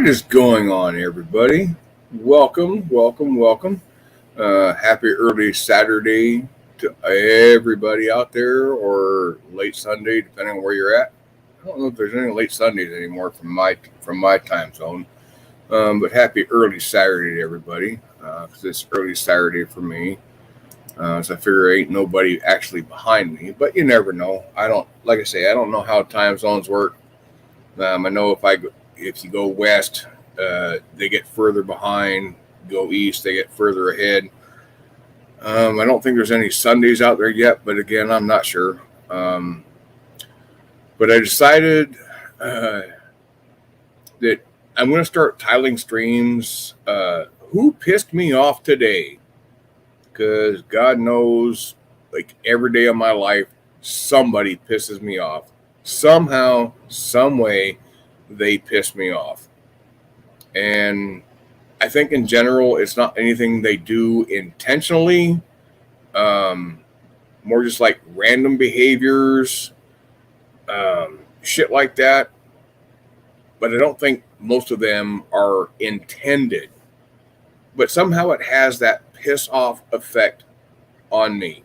is going on, everybody? Welcome. Happy early Saturday to everybody out there, or late Sunday, depending on where you're at. I don't know if there's any late Sundays anymore from my time zone. But happy early Saturday to everybody, because it's early Saturday for me. So I figure ain't nobody actually behind me, but you never know. Like I say, I don't know how time zones work. I know if you go west, they get further behind. Go east, they get further ahead. I don't think there's any Sundays out there yet, but again, I'm not sure. But I decided uh, that I'm going to start tiling streams. Who pissed me off today? Because God knows, like every day of my life, somebody pisses me off. Somehow, some way, they piss me off. And I think in general, it's not anything they do intentionally. Um, More just like random behaviors, shit like that. But I don't think most of them are intended. But somehow it has that piss off effect on me.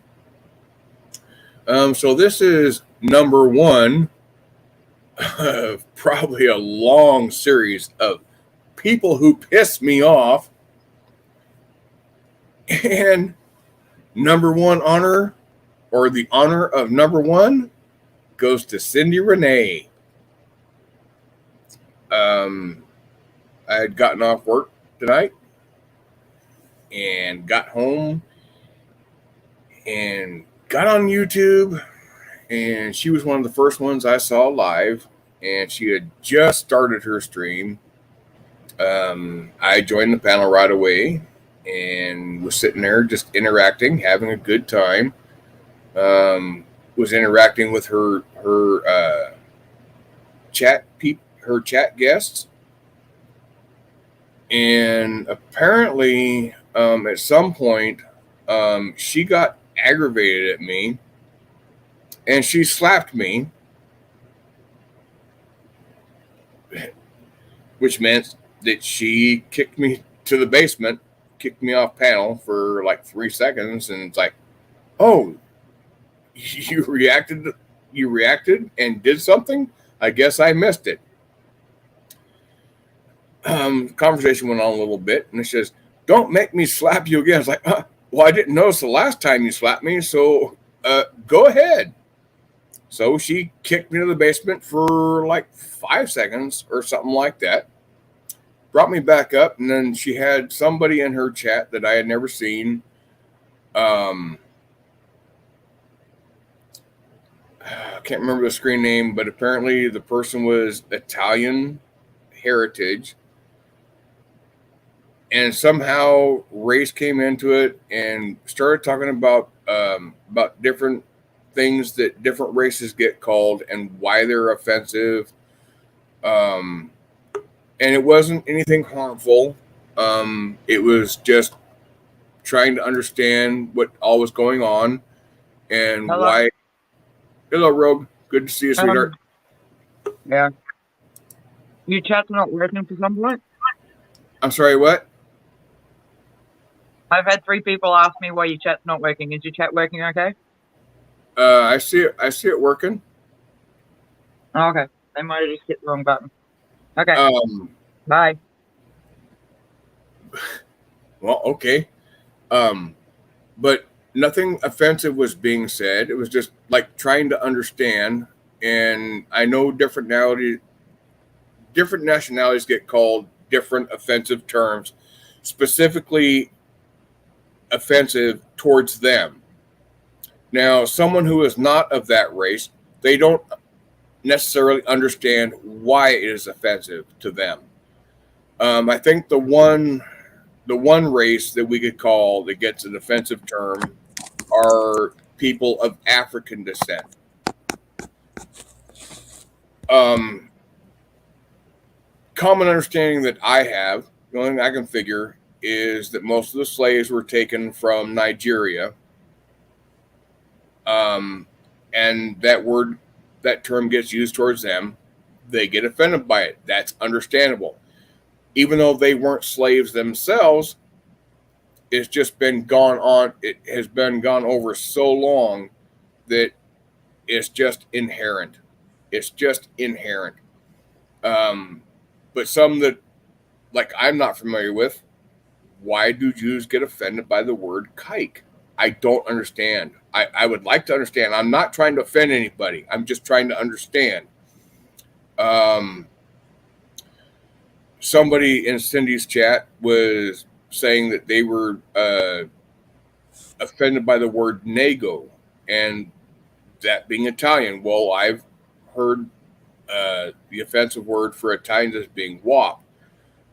So this is number one of probably a long series of people who piss me off. And number one honor, or the honor of number one, goes to Cindy Renee. I had gotten off work tonight and got home and got on YouTube, and she was one of the first ones I saw live, and she had just started her stream. I joined the panel right away and was sitting there just interacting, having a good time. Was interacting with her her chat guests, and apparently at some point she got aggravated at me and she slapped me, which meant that she kicked me to the basement, kicked me off panel for like 3 seconds, and it's like, oh, you reacted and did something. I guess I missed it. Conversation went on a little bit, and it says, "Don't make me slap you again." It's like, well, I didn't notice the last time you slapped me, so go ahead. So she kicked me to the basement for like 5 seconds or something like that. Brought me back up, and then she had somebody in her chat that I had never seen. I can't remember the screen name, but apparently the person was Italian heritage. And somehow race came into it and started talking about different things that different races get called and why they're offensive. And it wasn't anything harmful. It was just trying to understand what all was going on and Hello. why. Hello, Rogue. Good to see you, sweetheart. Yeah. Your chat's not working for some point? I'm sorry, what? I've had 3 people ask me why your chat's not working. Is your chat working okay? I see it. I see it working. Oh, okay. They might have just hit the wrong button. Okay. Bye. Bye. Well, okay. But nothing offensive was being said. It was just like trying to understand. And I know different nationalities get called different offensive terms, specifically offensive towards them. Now, someone who is not of that race, they don't necessarily understand why it is offensive to them. I think the one race that we could call that gets an offensive term are people of African descent. Common understanding that I have, the only thing I can figure, is that most of the slaves were taken from Nigeria. And that term gets used towards them. They get offended by it. That's understandable. even though they weren't slaves themselves. It's just been gone on. It has been gone over so long that it's just inherent. It's just inherent. But some that, like, I'm not familiar with, why do Jews get offended by the word kike? I don't understand. I would like to understand. I'm not trying to offend anybody. I'm just trying to understand. Somebody in Cindy's chat was saying that they were offended by the word nego, and that being Italian. Well, I've heard the offensive word for Italians as being wop.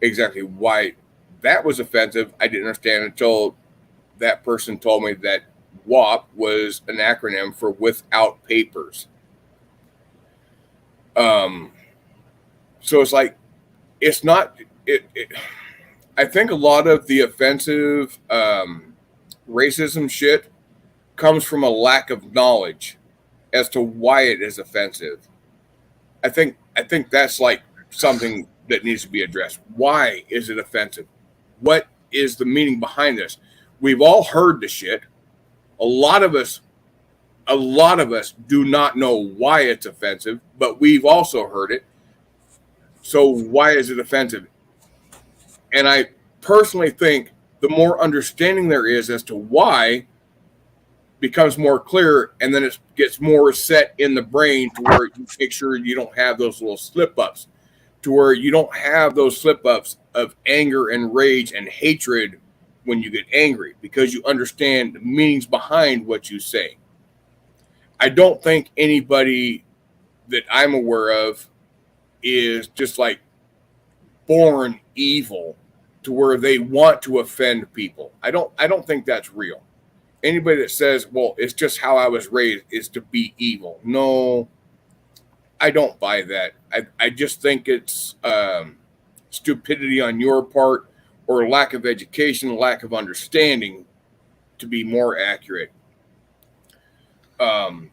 Exactly why that was offensive, I didn't understand until that person told me that WAP was an acronym for without papers. So it's like, it's not, I think a lot of the offensive racism shit comes from a lack of knowledge as to why it is offensive. I think that's like something that needs to be addressed. Why is it offensive? What is the meaning behind this? We've all heard the shit. A lot of us do not know why it's offensive, but we've also heard it. So why is it offensive? And I personally think the more understanding there is as to why becomes more clear, and then it gets more set in the brain to where you make sure you don't have those little slip-ups, to where you don't have those slip-ups of anger and rage and hatred when you get angry, because you understand the meanings behind what you say. I don't think anybody that I'm aware of is just like born evil to where they want to offend people. I don't think that's real. Anybody that says, well, it's just how I was raised is to be evil. No, I don't buy that. I just think it's stupidity on your part, or lack of education, lack of understanding, to be more accurate. But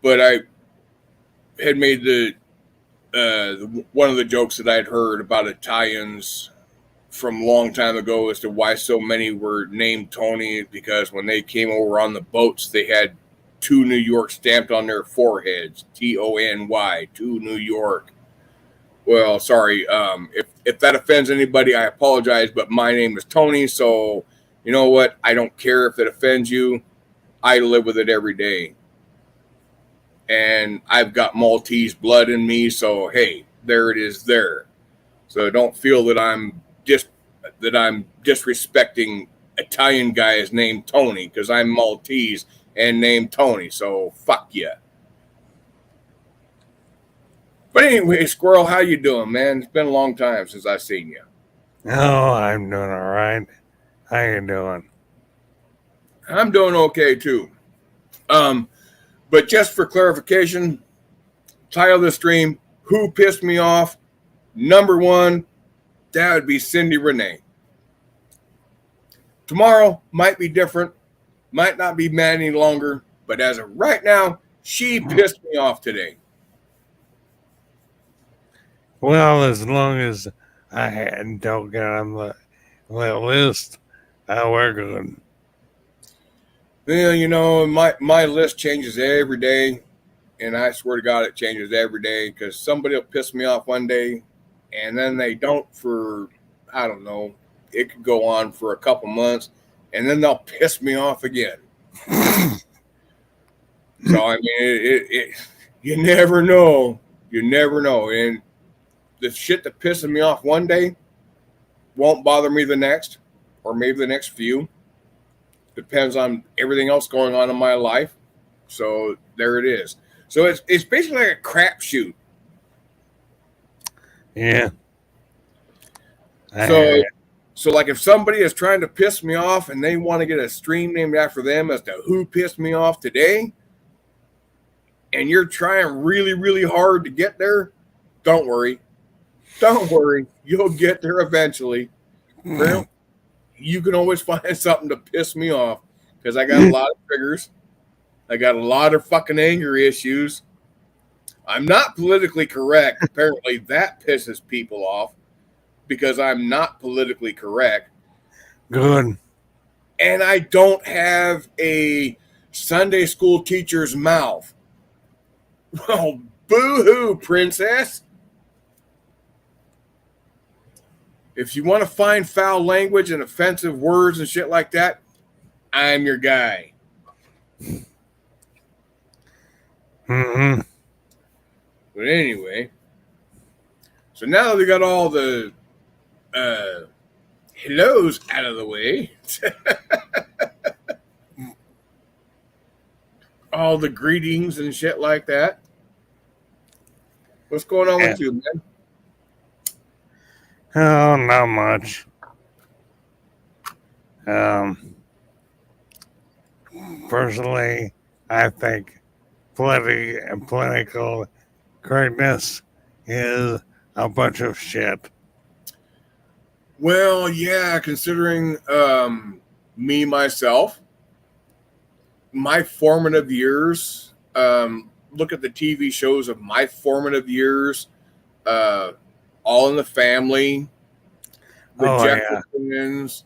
I had made the one of the jokes that I'd heard about Italians from a long time ago as to why so many were named Tony, because when they came over on the boats, they had 2 New York stamped on their foreheads, TONY, to New York. Well, sorry, if that offends anybody, I apologize, but my name is Tony, so you know what? I don't care if it offends you. I live with it every day. And I've got Maltese blood in me, so hey, there it is there. So don't feel that I'm disrespecting Italian guys named Tony, because I'm Maltese and named Tony, so fuck yeah. But anyway, Squirrel, how you doing, man? It's been a long time since I've seen you. Oh, I'm doing all right. How you doing? I'm doing okay too. But just for clarification, title of the stream, who pissed me off? Number 1, that would be Cindy Renee. Tomorrow might be different, might not be mad any longer, but as of right now, she pissed me off today. Well, as long as I don't get on the list, we're good. Well, you know, my list changes every day, and I swear to God, it changes every day, because somebody will piss me off one day, and then they don't for, I don't know, it could go on for a couple months, and then they'll piss me off again. So, I mean, you never know. You never know. And the shit that pisses me off one day won't bother me the next, or maybe the next few. Depends on everything else going on in my life. So there it is. So it's basically like a crapshoot. Yeah. So like if somebody is trying to piss me off and they want to get a stream named after them as to who pissed me off today, and you're trying really, really hard to get there, don't worry. Don't worry. You'll get there eventually. Well, you can always find something to piss me off, because I got a lot of triggers. I got a lot of fucking anger issues. I'm not politically correct. Apparently that pisses people off. because I'm not politically correct. Good. And I don't have a Sunday school teacher's mouth. Well, boo-hoo, princess. If you want to find foul language and offensive words and shit like that, I'm your guy. Mm-hmm. But anyway, so now that we got all the hellos out of the way, all the greetings and shit like that, what's going on with you, man? Oh, not much. Personally, I think political correctness is a bunch of shit. Well, yeah, considering me, myself, my formative years, look at the TV shows of my formative years, All in the Family, The Jeffersons,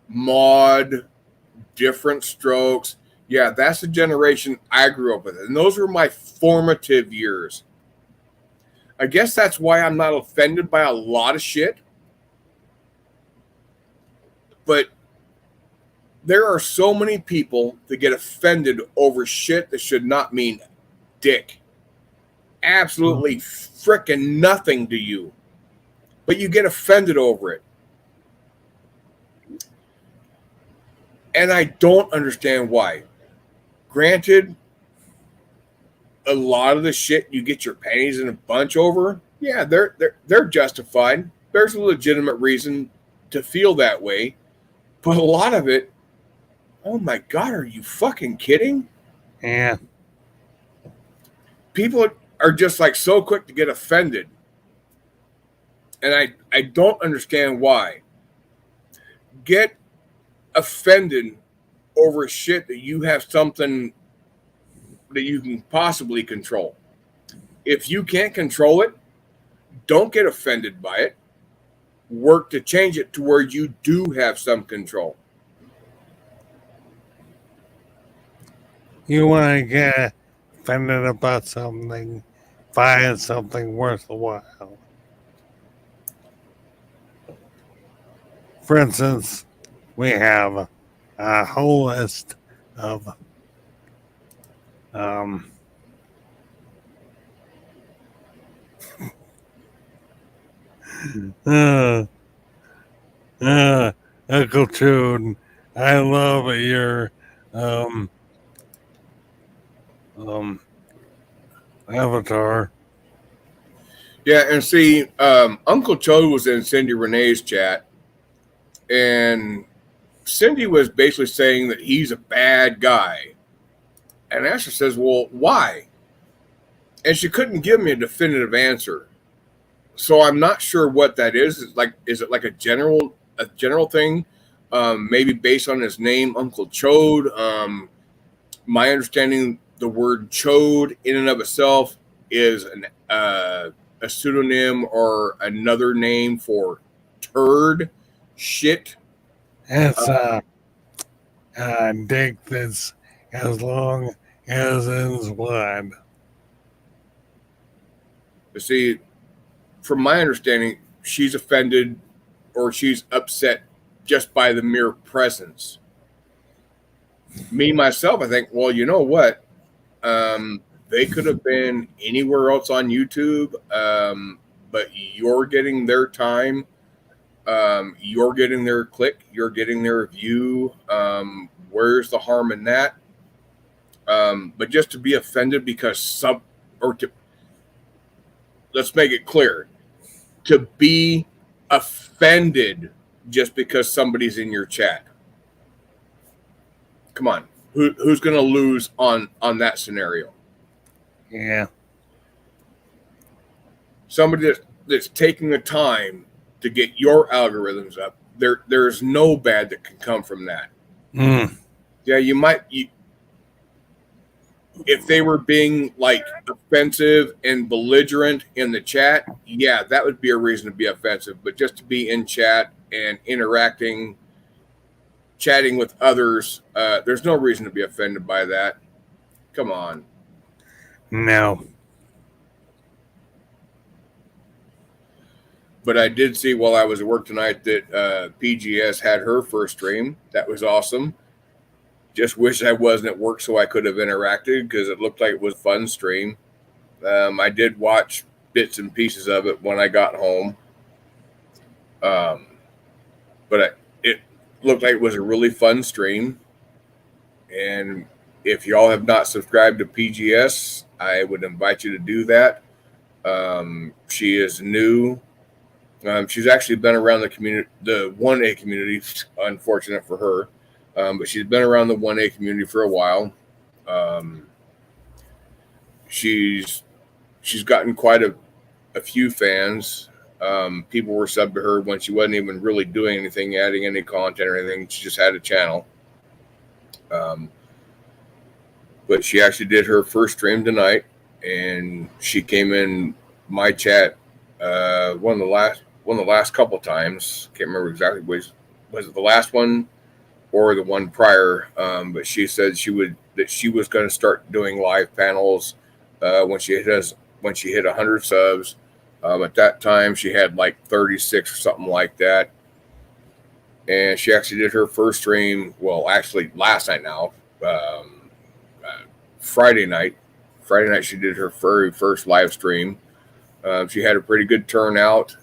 Maude, Different Strokes. Yeah, that's the generation I grew up with. And those were my formative years. I guess that's why I'm not offended by a lot of shit. But there are so many people that get offended over shit that should not mean dick. Absolutely frickin' nothing to you. But you get offended over it. And I don't understand why. Granted, a lot of the shit you get your panties in a bunch over, yeah, they're justified. There's a legitimate reason to feel that way. But a lot of it, oh my God, are you fucking kidding? Yeah. People are just like so quick to get offended. And I don't understand why. Get offended over shit that you have something that you can possibly control. If you can't control it, don't get offended by it. Work to change it to where you do have some control. You want to get offended about something, find something worthwhile. For instance, we have a whole list of Uncle Chode, I love your avatar. Yeah, and see, Uncle Chode was in Cindy Renee's chat, and Cindy was basically saying that he's a bad guy. And Asher says, well, why? And she couldn't give me a definitive answer. So I'm not sure what that is. Is it like a general thing? Maybe based on his name, Uncle Chode. My understanding, the word chode in and of itself is a pseudonym or another name for turd, shit. It's dick that's as long as his blood. You see, from my understanding, she's offended or she's upset just by the mere presence. Me, myself, I think, well, you know what? They could have been anywhere else on YouTube, but you're getting their time. You're getting their click. You're getting their view. Where's the harm in that? But just to be offended because let's make it clear, to be offended just because somebody's in your chat. Come on, who's going to lose on that scenario? Yeah. Somebody that's taking the time to get your algorithms up. There's no bad that can come from that. Yeah, if they were being like offensive and belligerent in the chat, yeah, that would be a reason to be offensive. But just to be in chat and interacting, chatting with others, there's no reason to be offended by that. Come on. No. But I did see while I was at work tonight that PGS had her first stream. That was awesome. Just wish I wasn't at work so I could have interacted because it looked like it was a fun stream. I did watch bits and pieces of it when I got home. But it looked like it was a really fun stream. And if y'all have not subscribed to PGS, I would invite you to do that. She is new. She's actually been around the community, the 1A community, unfortunate for her. But she's been around the 1A community for a while. She's gotten quite a few fans. People were subbed to her when she wasn't even really doing anything, adding any content or anything. She just had a channel. But she actually did her first stream tonight, and she came in my chat one of the last couple times. Can't remember exactly was it the last one or the one prior. But she said she was going to start doing live panels when she hit 100 subs. At that time, she had like 36 or something like that. And she actually did her first stream. Well, actually, last night now. Friday night, she did her very first live stream. She had a pretty good turnout.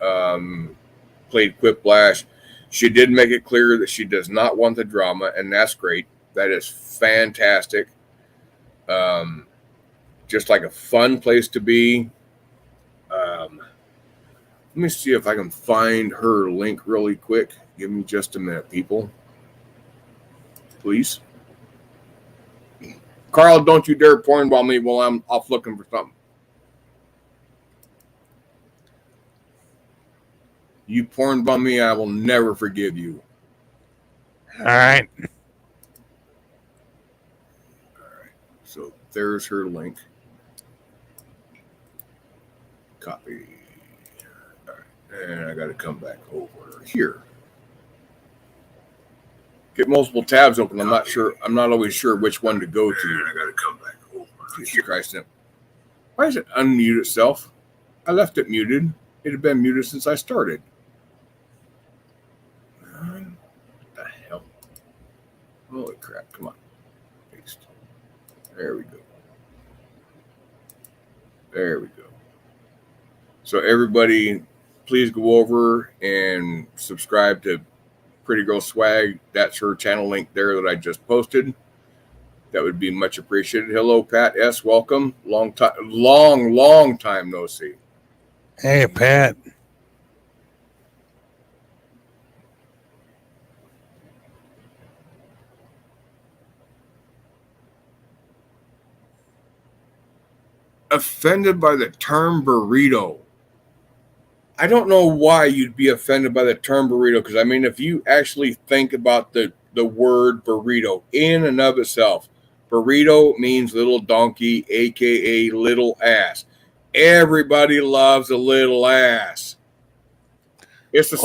Played Quiplash. She did make it clear that she does not want the drama, and that's great. That is fantastic. Just like a fun place to be. Let me see if I can find her link really quick. Give me just a minute, people. Please. Carl, don't you dare pornball me while I'm off looking for something. You pornball me, I will never forgive you. All right. So there's her link. Copy. All right. And I got to come back over here. Get multiple tabs open. I'm not always sure which one to go to. I got to come back over. Jesus Christ. Why does it unmute itself? I left it muted. It had been muted since I started. What the hell? Holy crap. Come on. Paste. There we go. There we go. So everybody, please go over and subscribe to Pretty Girl Swag. That's her channel link there that I just posted. That would be much appreciated. Hello, Pat S. Welcome. Long time no see. Hey, Pat. Offended by the term burrito. I don't know why you'd be offended by the term burrito, because I mean, if you actually think about the word burrito in and of itself, burrito means little donkey, aka little ass. Everybody loves a little ass. It's the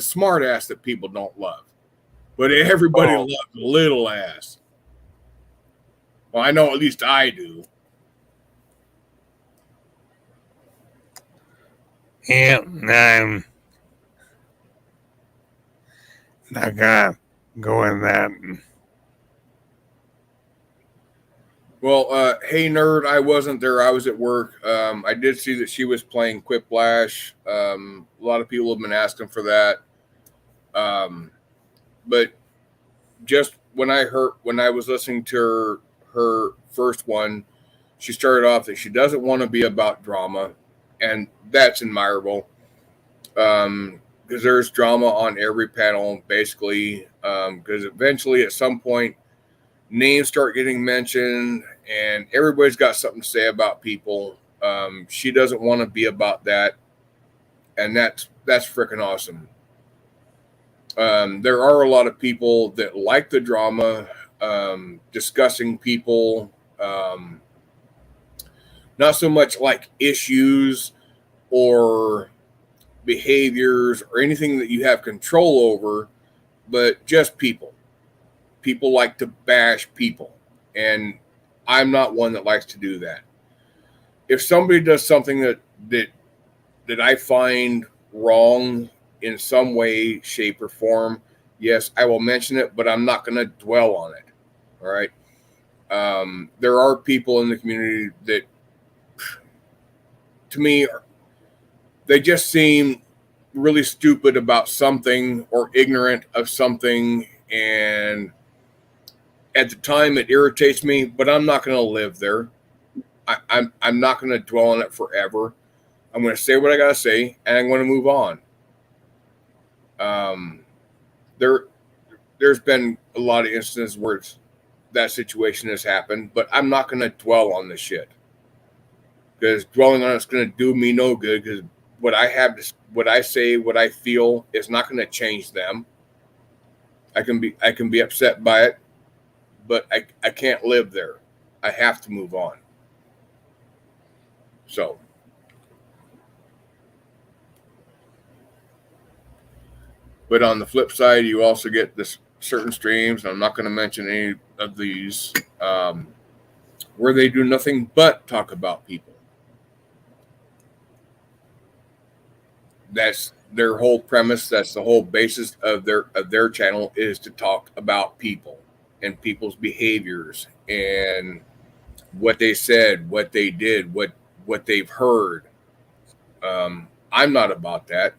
smart ass that people don't love, but everybody loves a little ass. Well, I know at least I do. Yeah, I'm not gonna go in that. Well, hey, nerd, I wasn't there. I was at work. I did see that she was playing Quiplash. A lot of people have been asking for that. But just when I was listening to her first one, she started off that she doesn't want to be about drama. And that's admirable, because there's drama on every panel, basically, because eventually at some point names start getting mentioned and everybody's got something to say about people. She doesn't want to be about that, and that's freaking awesome. There are a lot of people that like the drama, discussing people, not so much like issues or behaviors or anything that you have control over, but just people. People like to bash people, and I'm not one that likes to do that. If somebody does something that I find wrong in some way, shape, or form, yes, I will mention it, but I'm not going to dwell on it. All right. There are people in the community that, to me, they just seem really stupid about something or ignorant of something, and at the time it irritates me, but I'm not going to live there. I'm not going to dwell on it forever. I'm going to say what I got to say, and I'm going to move on. There's been a lot of instances where that situation has happened, but I'm not going to dwell on this shit, because dwelling on it's going to do me no good. Because what I say, what I feel is not going to change them. I can be upset by it, but I can't live there. I have to move on. So, but on the flip side, you also get this certain streams, and I'm not going to mention any of these, where they do nothing but talk about people. That's their whole premise. That's the whole basis of their channel, is to talk about people and people's behaviors and what they said, what they did, what they've heard. I'm not about that.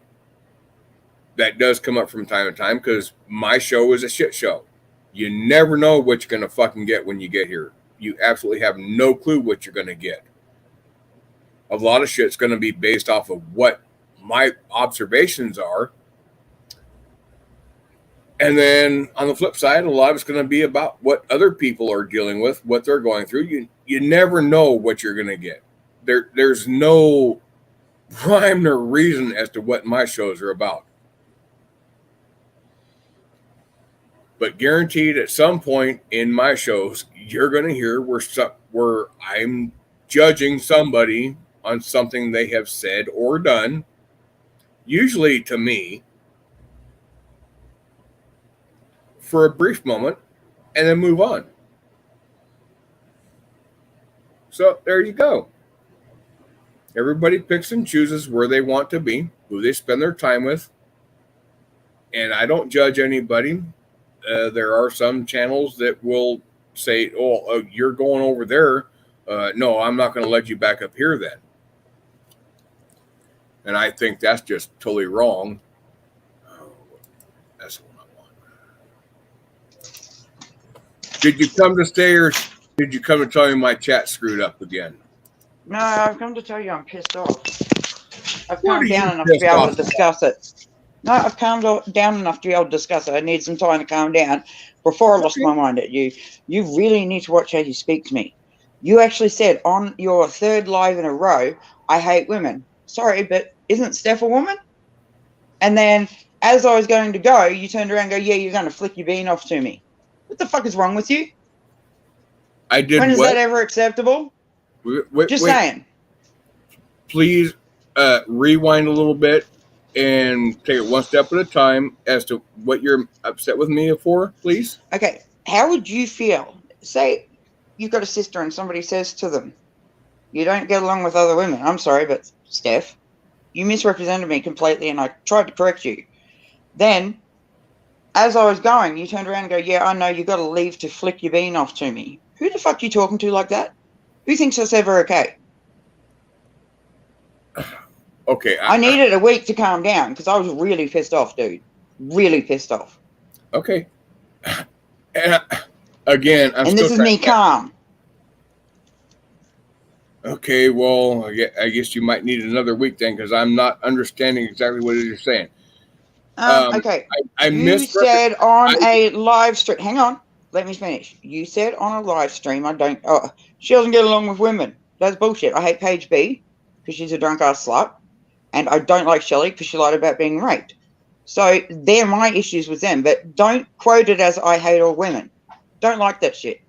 That does come up from time to time, because my show is a shit show. You never know what you're going to fucking get when you get here. You absolutely have no clue what you're going to get. A lot of shit's going to be based off of what my observations are. And then on the flip side, a lot of it's going to be about what other people are dealing with, what they're going through. You never know what you're going to get. There's no rhyme nor reason as to what my shows are about. But guaranteed at some point in my shows, you're going to hear where I'm judging somebody on something they have said or done, usually to me, for a brief moment, and then move on. So there you go. Everybody picks and chooses where they want to be, who they spend their time with, and I don't judge anybody. There are some channels that will say, oh, you're going over there. No, I'm not going to let you back up here then. And I think that's just totally wrong. Oh, that's what I want. Did you come to stay, or did you come to tell me my chat screwed up again? No, I've come to tell you I'm pissed off. I've calmed down enough to be able to discuss it. No, I've calmed down enough to be able to discuss it. I need some time to calm down before I lost my mind at you. You really need to watch how you speak to me. You actually said on your third live in a row, I hate women. Sorry, but isn't Steph a woman? And then as I was going to go, you turned around and go, yeah, you're going to flick your bean off to me. What the fuck is wrong with you? I did. When is that ever acceptable? Wait, saying. Please rewind a little bit and take it one step at a time as to what you're upset with me for, please. Okay. How would you feel? Say you've got a sister and somebody says to them, you don't get along with other women. I'm sorry, but Steph, you misrepresented me completely and I tried to correct you. Then, as I was going, you turned around and go, yeah, I know, you got to leave to flick your bean off to me. Who the fuck are you talking to like that? Who thinks that's ever okay? Okay. I needed a week to calm down because I was really pissed off, dude. Really pissed off. Okay. And again, and this is me calm. Okay, well, I guess you might need another week then, because I'm not understanding exactly what you're saying. Okay. You said on a live stream. Hang on. Let me finish. You said on a live stream, she doesn't get along with women. That's bullshit. I hate Paige B because she's a drunk ass slut. And I don't like Shelley because she lied about being raped. So they're my issues with them. But don't quote it as I hate all women. Don't like that shit.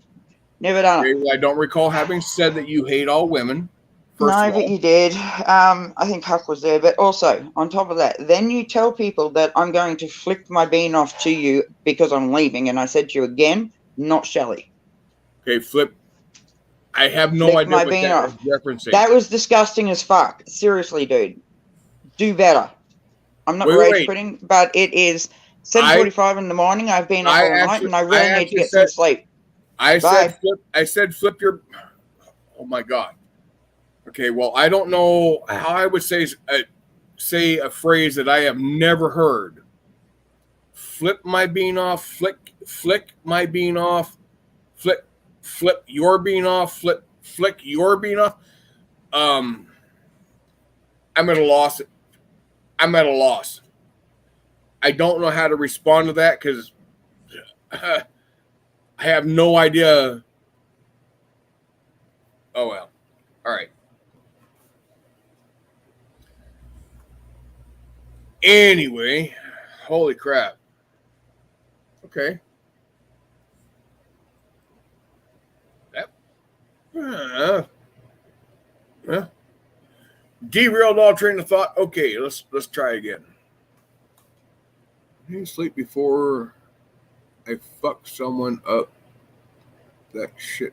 Never done it. I don't recall having said that you hate all women. First No, of but all. you did. I think Huck was there. But also, on top of that, then you tell people that I'm going to flick my bean off to you because I'm leaving. And I said to you again, not Shelley. Okay, flip. I have no Flick idea my what bean that off. is referencing. That was disgusting as fuck. Seriously, dude. Do better. I'm not rage quitting, but it is 7:45 in the morning. I've been up all night and I really need to get some sleep. I said flip your. Oh my God. Okay, well, I don't know how I would say a phrase that I have never heard. Flip my bean off, flick my bean off, flip your bean off, flick your bean off. I'm at a loss. I'm at a loss. I don't know how to respond to that because I have no idea. Oh well. All right. Anyway, holy crap. Okay. Derailed all train of thought. Okay, let's try again. I need to sleep before I fuck someone up. That shit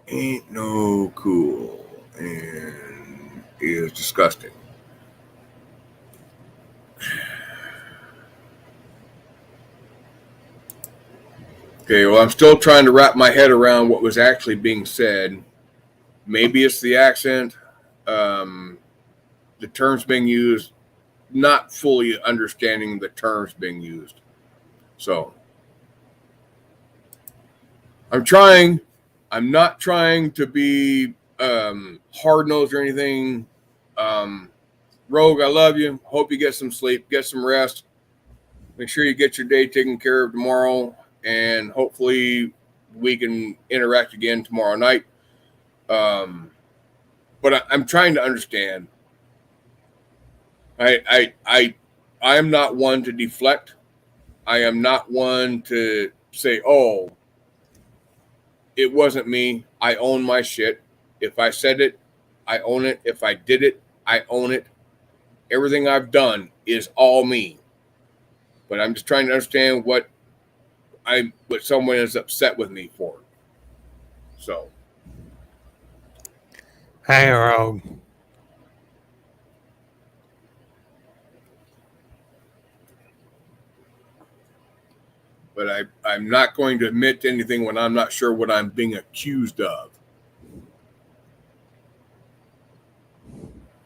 ain't no cool and is disgusting. Okay, well, I'm still trying to wrap my head around what was actually being said. Maybe it's the accent, the terms being used, not fully understanding the terms being used. So, I'm trying. I'm not trying to be hard-nosed or anything. Rogue, I love you. Hope you get some sleep, get some rest. Make sure you get your day taken care of tomorrow, and hopefully we can interact again tomorrow night. But I'm trying to understand. I am not one to deflect. I am not one to say, "Oh, it wasn't me. I own my shit. If I said it, I own it. If I did it, I own it. Everything I've done is all me." But I'm just trying to understand what someone is upset with me for. So, Hey, Rogue. but I'm not going to admit to anything when I'm not sure what I'm being accused of.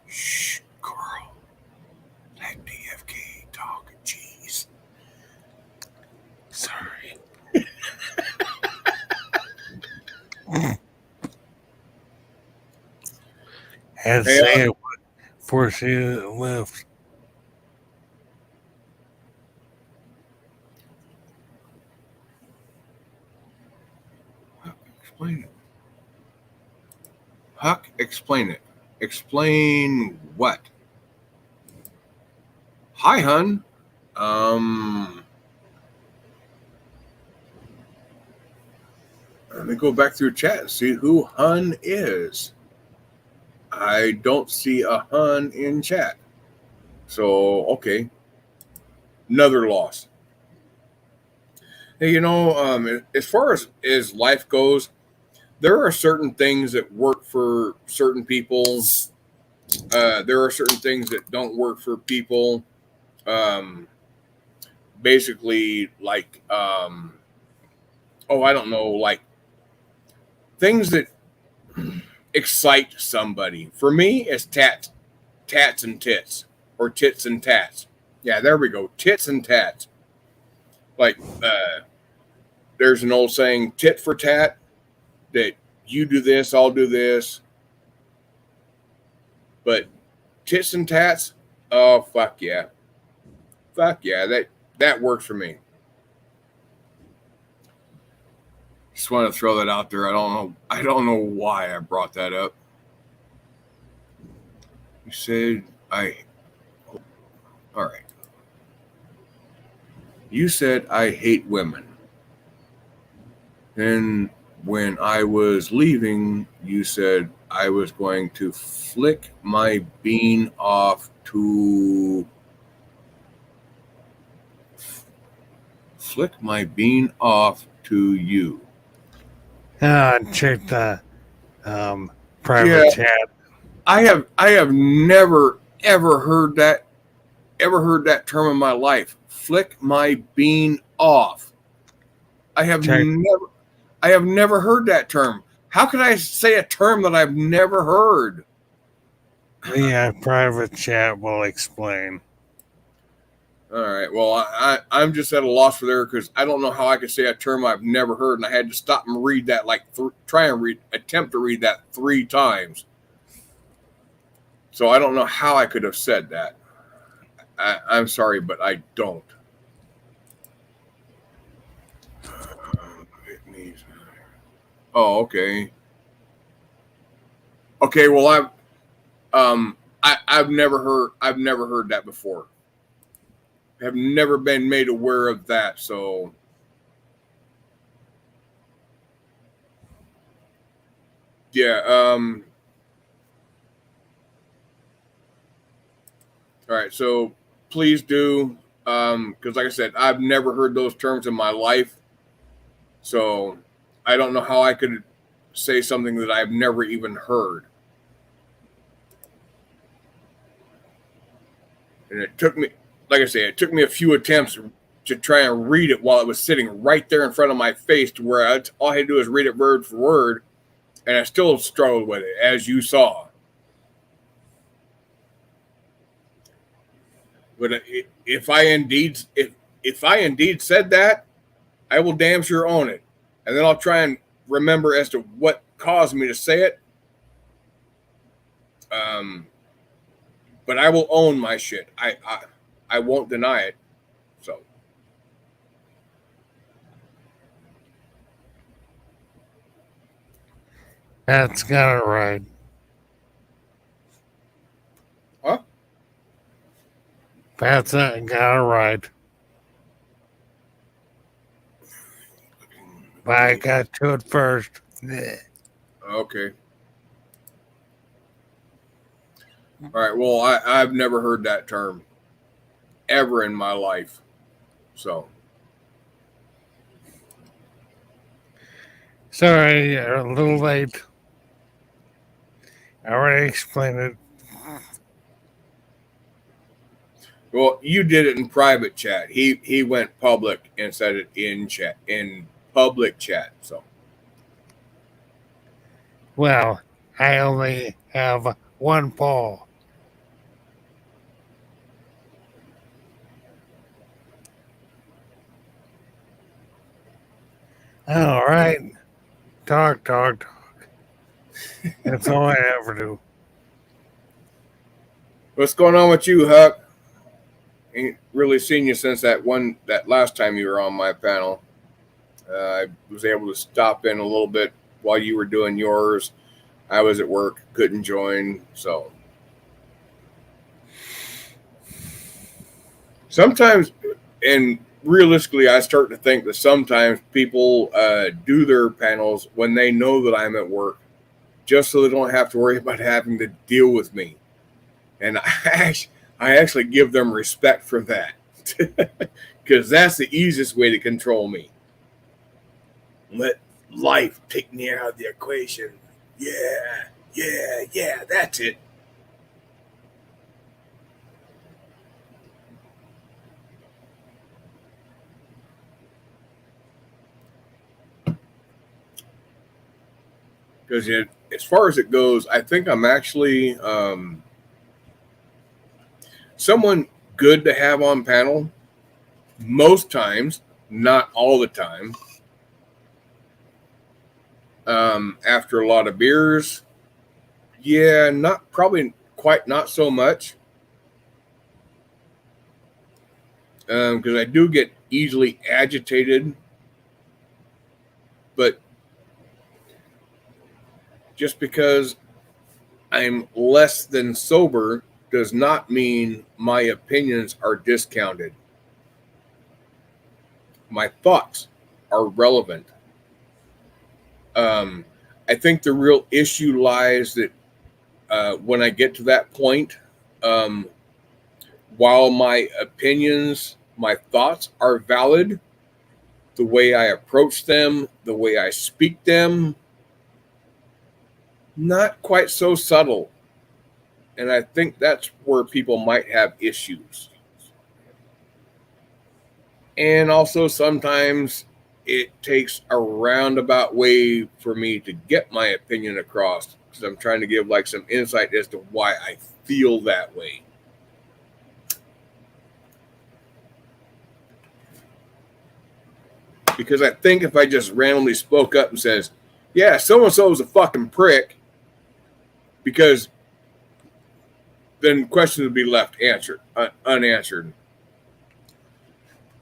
Shh, Carl. Let DFK talk. Jeez. Sorry. Had to say it before she left. Explain it. Huck, explain it. Explain what? Hi, hun. Let me go back through chat and see who hun is. I don't see a hun in chat. So, okay. Another loss. Hey, as far as life goes, there are certain things that work for certain people. There are certain things that don't work for people. Basically, like, I don't know, like things that excite somebody. For me, it's tats and tits, or tits and tats. Yeah, there we go. Tits and tats. Like, there's an old saying, tit for tat, that you do this, I'll do this. But tits and tats, oh, fuck yeah. Fuck yeah, that works for me. Just want to throw that out there. I don't know why I brought that up. You said all right. You said I hate women. And when I was leaving, you said I was going to flick my bean off to you. Check the private Yeah, chat. I have never heard that term in my life. Flick my bean off. I have Check. never heard that term. How could I say a term that I've never heard? The private chat will explain. All right. Well, I'm just at a loss for there because I don't know how I could say a term I've never heard, and I had to stop and read that attempt to read that 3 times. So I don't know how I could have said that. I'm sorry, but I don't. Oh, okay. Okay. Well, I've never heard that before. Have never been made aware of that. So yeah. All right. So please do, because like I said, I've never heard those terms in my life. So I don't know how I could say something that I've never even heard. And it took me, like I say, it took me a few attempts to try and read it while it was sitting right there in front of my face, to where all I had to do is read it word for word, and I still struggled with it, as you saw. But if I indeed said that, I will damn sure own it, and then I'll try and remember as to what caused me to say it. But I will own my shit. I won't deny it. So. Pat's got it right. Huh? Pat's got it right. But I got to it first. Okay. All right. Well, I've never heard that term ever in my life. So. Sorry, you're a little late. I already explained it. Well, you did it in private chat. He went public and said it in public chat. So. Well, I only have one paw. All right. Talk. That's all I ever do. What's going on with you, Huck? Ain't really seen you since that last time you were on my panel. I was able to stop in a little bit while you were doing yours. I was at work, couldn't join. So sometimes, and realistically, I start to think that sometimes people do their panels when they know that I'm at work, just so they don't have to worry about having to deal with me. And I actually give them respect for that, because that's the easiest way to control me. Let life take me out of the equation. Yeah, that's it. Because as far as it goes, I think I'm actually someone good to have on panel most times, not all the time. After a lot of beers, yeah, not so much. Because I do get easily agitated, but just because I'm less than sober does not mean my opinions are discounted. my thoughts are relevant. I think the real issue lies that when I get to that point, while my opinions, my thoughts are valid, the way I approach them, the way I speak them, not quite so subtle. And I think that's where people might have issues. And also sometimes it takes a roundabout way for me to get my opinion across, because I'm trying to give like some insight as to why I feel that way. Because I think if I just randomly spoke up and says, yeah, so-and-so is a fucking prick, because then questions would be left unanswered.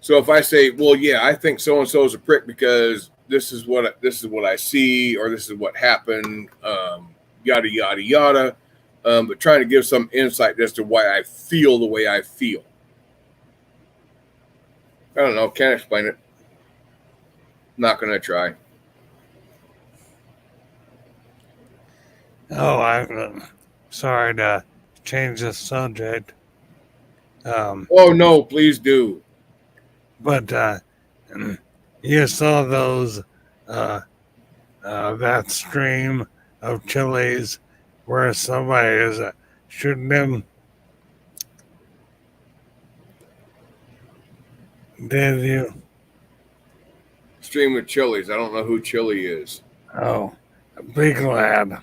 So if I say, well, yeah, I think so-and-so is a prick because this is what I see, or this is what happened, yada, yada, yada, but trying to give some insight as to why I feel the way I feel. I don't know. Can't explain it. Not going to try. Oh, I'm sorry to change the subject. Oh, no, please do. But you saw those, that stream of chilies where somebody is shooting them. Did you? Stream of Chili's. I don't know who Chili is. Oh, be glad.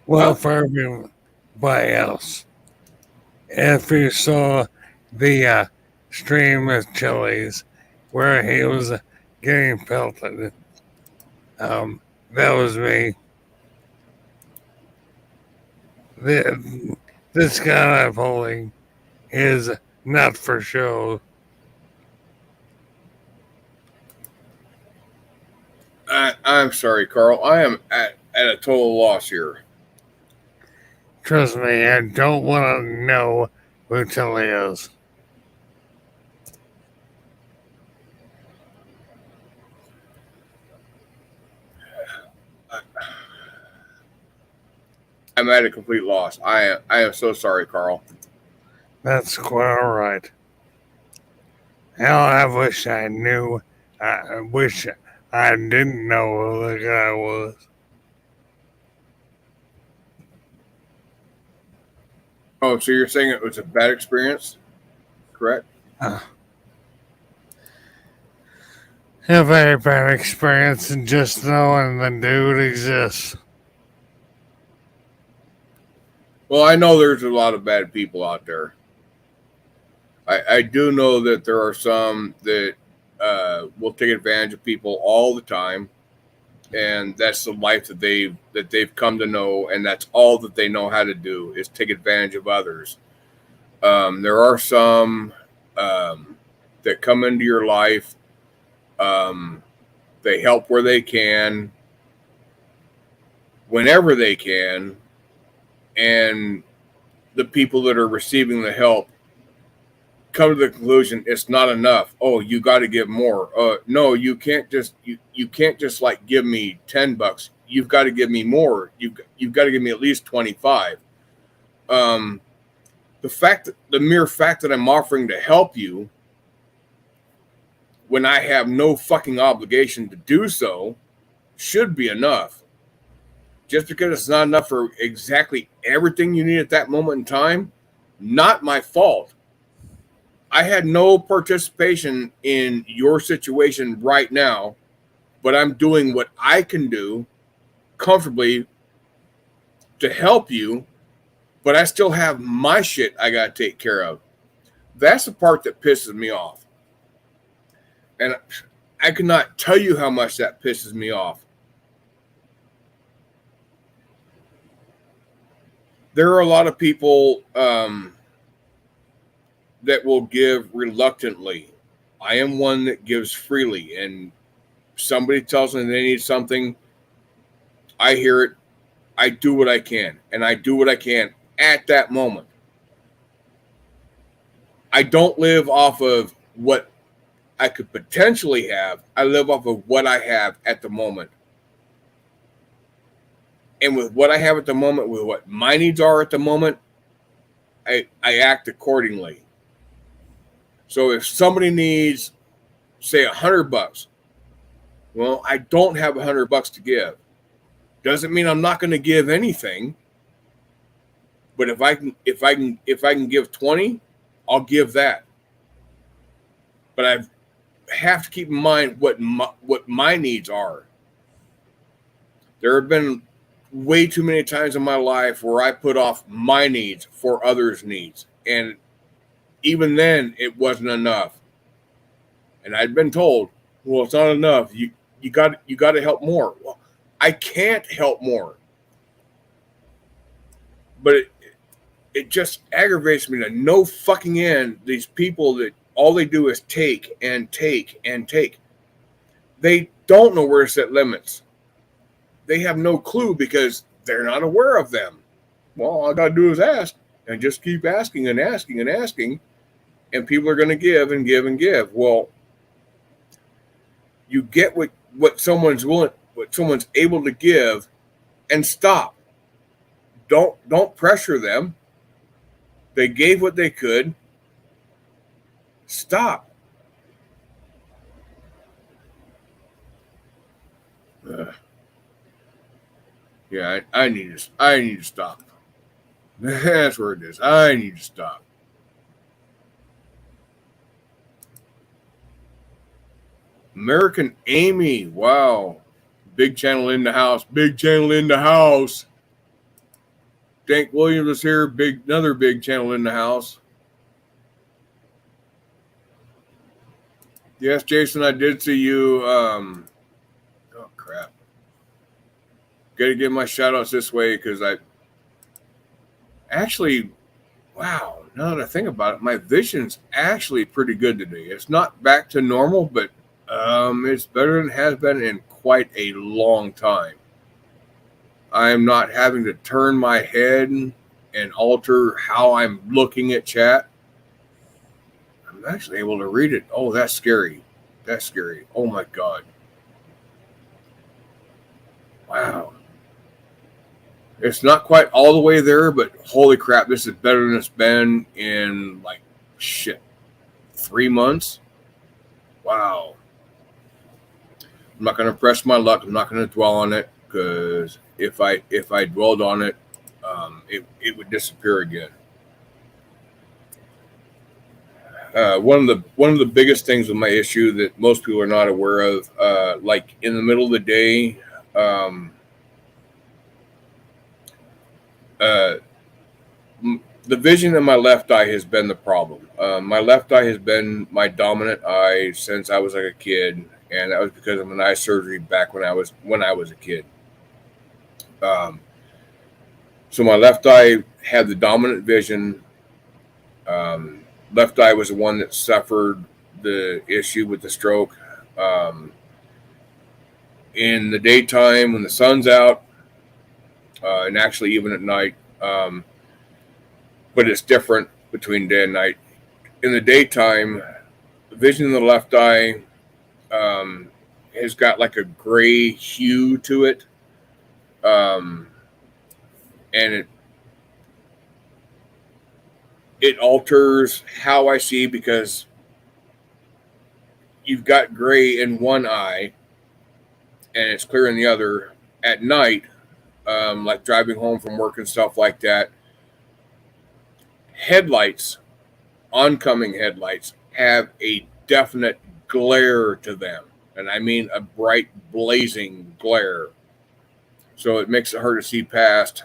Well, for everybody else, if you saw the stream of chilies where he was getting pelted, that was me. This guy I'm holding is not for show. I'm sorry, Carl. I am at a total loss here. Trust me, I don't want to know who Tilly is. I'm at a complete loss. I am so sorry, Carl. That's quite all right. Hell, I wish I knew. I wish I didn't know who the guy was. Oh, so you're saying it was a bad experience? Correct? A very bad experience in just knowing the dude exists. Well, I know there's a lot of bad people out there. I do know that there are some that will take advantage of people all the time, and that's the life that they've come to know, and that's all that they know how to do is take advantage of others. There are some that come into your life. They help where they can, whenever they can, and the people that are receiving the help come to the conclusion it's not enough. Oh, you got to give more. No, you can't just you can't just like give me $10. You've got to give me more. You've got to give me at least 25. The mere fact that I'm offering to help you when I have no fucking obligation to do so should be enough. Just because it's not enough for exactly everything you need at that moment in time, not my fault. I had no participation in your situation right now, but I'm doing what I can do comfortably to help you, but I still have my shit I got to take care of. That's the part that pisses me off. And I cannot tell you how much that pisses me off. There are a lot of people that will give reluctantly. I am one that gives freely, and somebody tells me they need something, I hear it, I do what I can, and I do what I can at that moment. I don't live off of what I could potentially have. I live off of what I have at the moment. And with what I have at the moment, with what my needs are at the moment, I act accordingly. So if somebody needs, say, $100, well, I don't have $100 to give. Doesn't mean I'm not going to give anything. But if I can give 20, I'll give that. But I have to keep in mind what my needs are. There have been way too many times in my life where I put off my needs for others' needs, and even then, it wasn't enough. And I'd been told, "Well, it's not enough. You got to help more." Well, I can't help more, but it just aggravates me to no fucking end. These people that all they do is take and take and take. They don't know where to set limits. They have no clue because they're not aware of them. Well, all I got to do is ask and just keep asking and asking and asking, and people are going to give and give and give. Well, you get what someone's willing, what someone's able to give, and stop. Don't pressure them. They gave what they could. Stop. Yeah, I need to stop. That's where it is. I need to stop. American Amy, wow. Big channel in the house. Big channel in the house. Dank Williams is here. Another big channel in the house. Yes, Jason, I did see you. Oh, crap. Got to give my shout outs this way because I actually, wow, now that I think about it, my vision's actually pretty good today. It's not back to normal, but it's better than it has been in quite a long time. I am not having to turn my head and alter how I'm looking at chat. I'm actually able to read it. Oh, that's scary. That's scary. Oh, my God. Wow. It's not quite all the way there, but holy crap, this is better than it's been in, 3 months. Wow. I'm not going to press my luck. I'm not going to dwell on it because if I dwelled on it, it would disappear again. One of the biggest things with my issue that most people are not aware of, like in the middle of the day, the vision in my left eye has been the problem. My left eye has been my dominant eye since I was like a kid, and that was because of an eye surgery back when I was a kid. So my left eye had the dominant vision. Left eye was the one that suffered the issue with the stroke. In the daytime, when the sun's out, and actually even at night, but it's different between day and night. In the daytime, the vision in the left eye has got like a gray hue to it, and it alters how I see because you've got gray in one eye and it's clear in the other. At night, like driving home from work and stuff like that, headlights, oncoming headlights, have a definite glare to them. And I mean a bright, blazing glare. So it makes it hard to see past.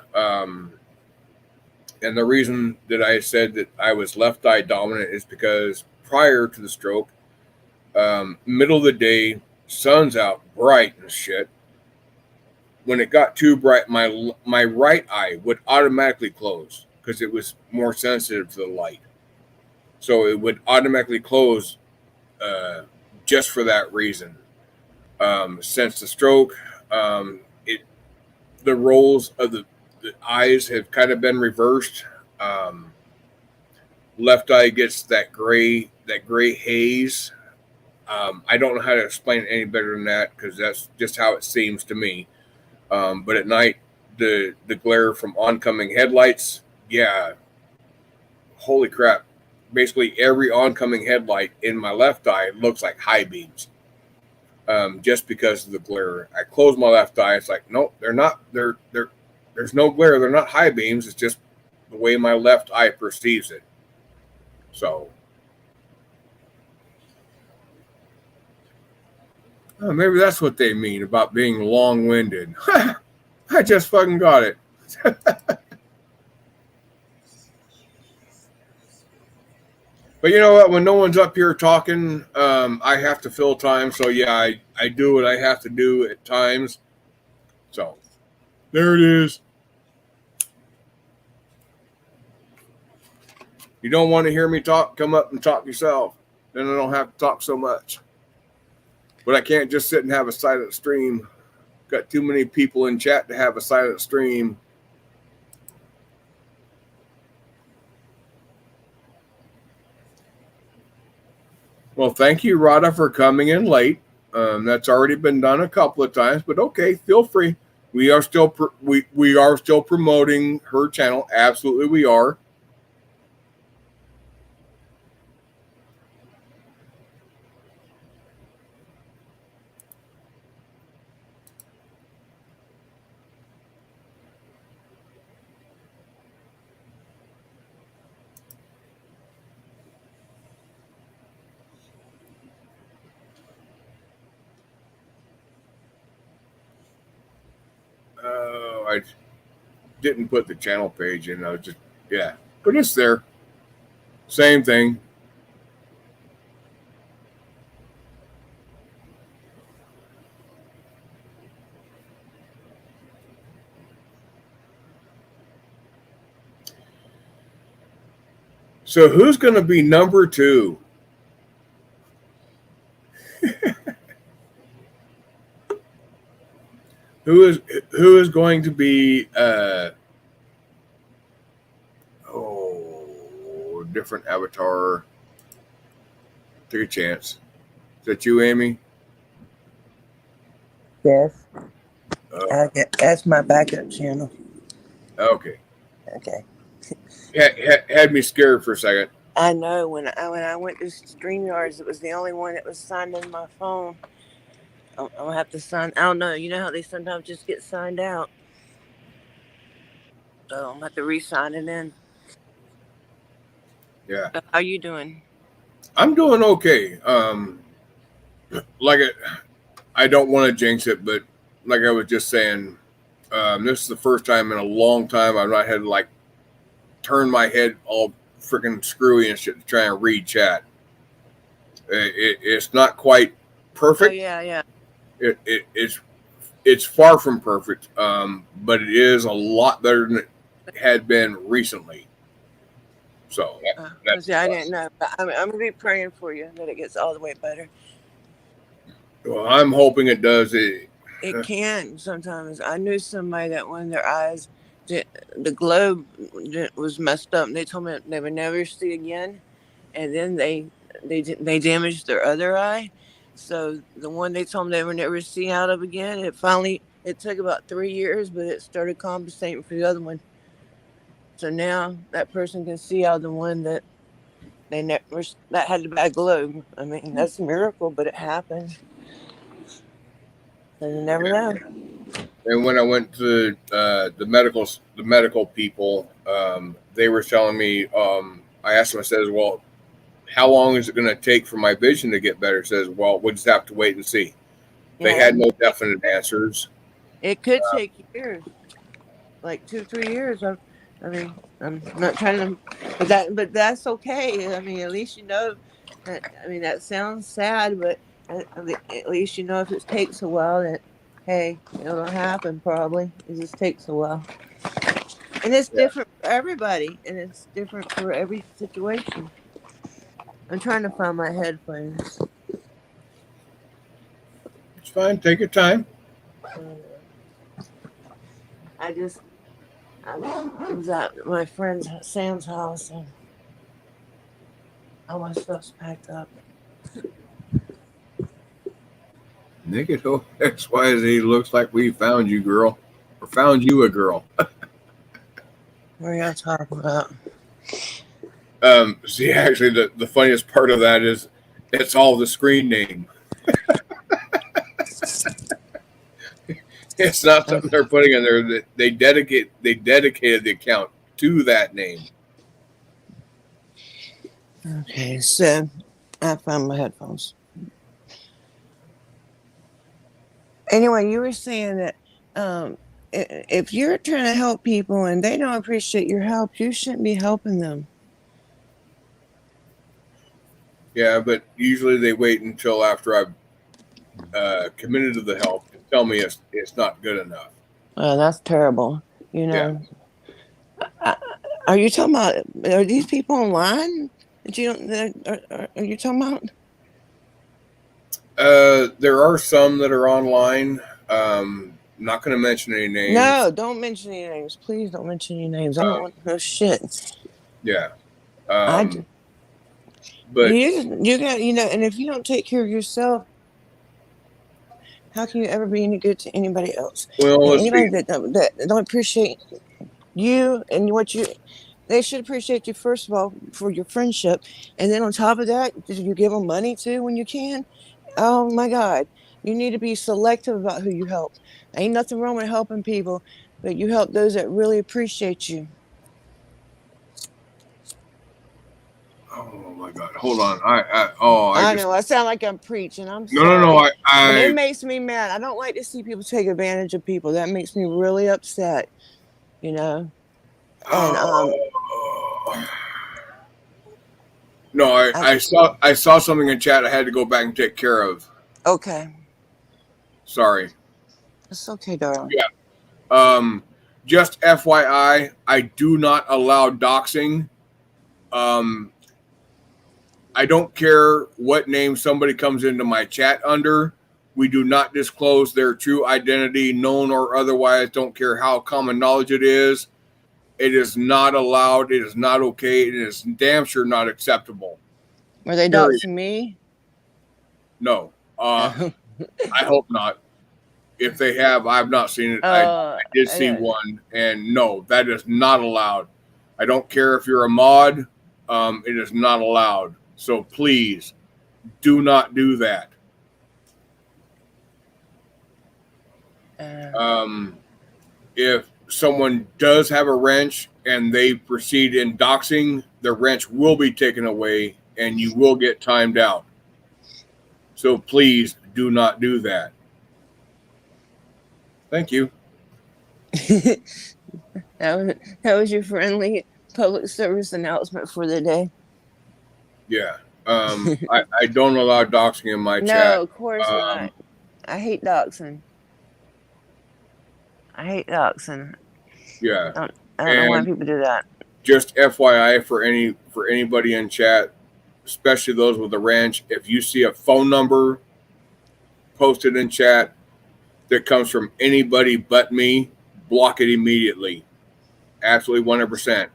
And the reason that I said that I was left eye dominant is because prior to the stroke, middle of the day, sun's out, bright and shit. When it got too bright, my right eye would automatically close because it was more sensitive to the light. So it would automatically close just for that reason. Since the stroke, the roles of the eyes have kind of been reversed. Left eye gets that gray haze. I don't know how to explain it any better than that because that's just how it seems to me. But at night, the glare from oncoming headlights, yeah, holy crap. Basically, every oncoming headlight in my left eye looks like high beams, just because of the glare. I close my left eye. It's like, nope, they're not. There's no glare. They're not high beams. It's just the way my left eye perceives it. So maybe that's what they mean about being long-winded. I just fucking got it. But you know what? When no one's up here talking, I have to fill time. So yeah, I do what I have to do at times. So there it is. You don't want to hear me talk? Come up and talk yourself. Then I don't have to talk so much. But I can't just sit and have a silent stream. Got too many people in chat to have a silent stream. Well, thank you, Rada, for coming in late. That's already been done a couple of times, but okay, feel free. We are still we are still promoting her channel. Absolutely, we are. I didn't put the channel page in. I was just, yeah, but it's there. Same thing. So who's going to be number 2? Who is going to be different avatar? Take a chance. Is that you, Amy? Yes. That's my backup channel. Okay. Okay. Had me scared for a second. I know when I went to StreamYards, it was the only one that was signed in my phone. I'll have to sign. I don't know. You know how they sometimes just get signed out. So I'll have to re-sign it in. Yeah. How you doing? I'm doing okay. I don't want to jinx it, but like I was just saying, this is the first time in a long time I've not had to like turn my head all freaking screwy and shit to try and read chat. It's not quite perfect. Oh yeah. It's far from perfect, but it is a lot better than it had been recently. So I didn't know, but I'm gonna be praying for you that it gets all the way better. Well, I'm hoping it does. It can sometimes. I knew somebody that when their eyes, the globe was messed up, and they told me they would never see again, and then they damaged their other eye. So the one they told me they would never see out of again, it took about 3 years, but it started compensating for the other one. So now that person can see out the one that they never, that had the bad globe. I mean, that's a miracle, but it happened. So you never know. And when I went to the medical people, they were telling me, I asked them, I says, well, how long is it going to take for my vision to get better? It says, well, we'll just have to wait and see. They had no definite answers. It could take years, like 2-3 years. I mean, I'm not trying to, but that's okay. I mean, at least you know. That sounds sad, but at least you know if it takes a while that, hey, it'll happen probably. It just takes a while. And it's different for everybody, and it's different for every situation. I'm trying to find my headphones. It's fine. Take your time. I was at my friend Sam's house, and all my stuff's packed up. Naked Hope XYZ looks like we found you, girl. Or found you a girl. What are y'all talking about? See, actually, the funniest part of that is it's all the screen name. It's not something they're putting in there. That they dedicated the account to that name. Okay, so I found my headphones. Anyway, you were saying that if you're trying to help people and they don't appreciate your help, you shouldn't be helping them. Yeah, but usually they wait until after I've committed to the help to tell me it's not good enough. That's terrible. You know. Yeah. Are you talking about? Are these people online that you don't? Are you talking about? There are some that are online. Not going to mention any names. No, don't mention any names. Please don't mention any names. I don't want no shit. Yeah. But you got, and if you don't take care of yourself, how can you ever be any good to anybody else? Well, anybody that don't appreciate you and they should appreciate you first of all for your friendship, and then on top of that, you give them money too when you can. Oh my God, you need to be selective about who you help. Ain't nothing wrong with helping people, but you help those that really appreciate you. Oh my God! Hold on. I know. I sound like I'm preaching. I'm no, sorry. no. But it makes me mad. I don't like to see people take advantage of people. That makes me really upset. And no, I saw something in chat. I had to go back and take care of. Okay. Sorry. It's okay, darling. Yeah. Just FYI, I do not allow doxing. I don't care what name somebody comes into my chat under. We do not disclose their true identity, known or otherwise. Don't care how common knowledge it is. It is not allowed. It is not okay. It is damn sure not acceptable. Were they doxing me? No. I hope not. If they have, I've not seen it. I did see one, and no, that is not allowed. I don't care if you're a mod. It is not allowed. So please do not do that. If someone does have a wrench and they proceed in doxing, the wrench will be taken away and you will get timed out. So please do not do that. Thank you. That was your friendly public service announcement for the day. Yeah. I don't allow doxing in my chat. No, of course not. I hate doxing. Yeah. I don't know why people do that. Just FYI for anybody in chat, especially those with a wrench, if you see a phone number posted in chat that comes from anybody but me, block it immediately. Absolutely 100%.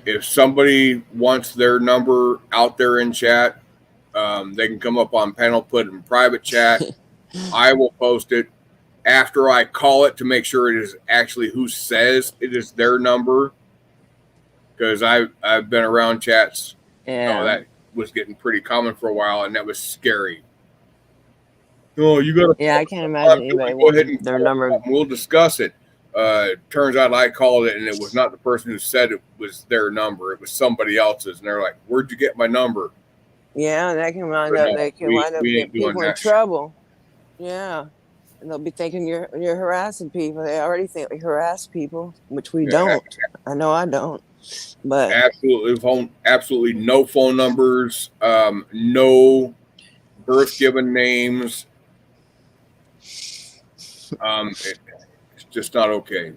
If somebody wants their number out there in chat, they can come up on panel, put it in private chat. I will post it after I call it to make sure it is actually who says it is their number. Because I've been around chats. Yeah. That was getting pretty common for a while, and that was scary. Oh, you got to. Yeah, I can't imagine anybody go ahead and their number. We'll discuss it. Turns out I called it, and it was not the person who said it was their number. It was somebody else's, and they're like, "Where'd you get my number?" Yeah, that can wind up. They can wind up getting people in trouble. Yeah, and they'll be thinking you're harassing people. They already think we harass people, which we don't. I know I don't. But absolutely no phone numbers, no birth given names. It's just not okay.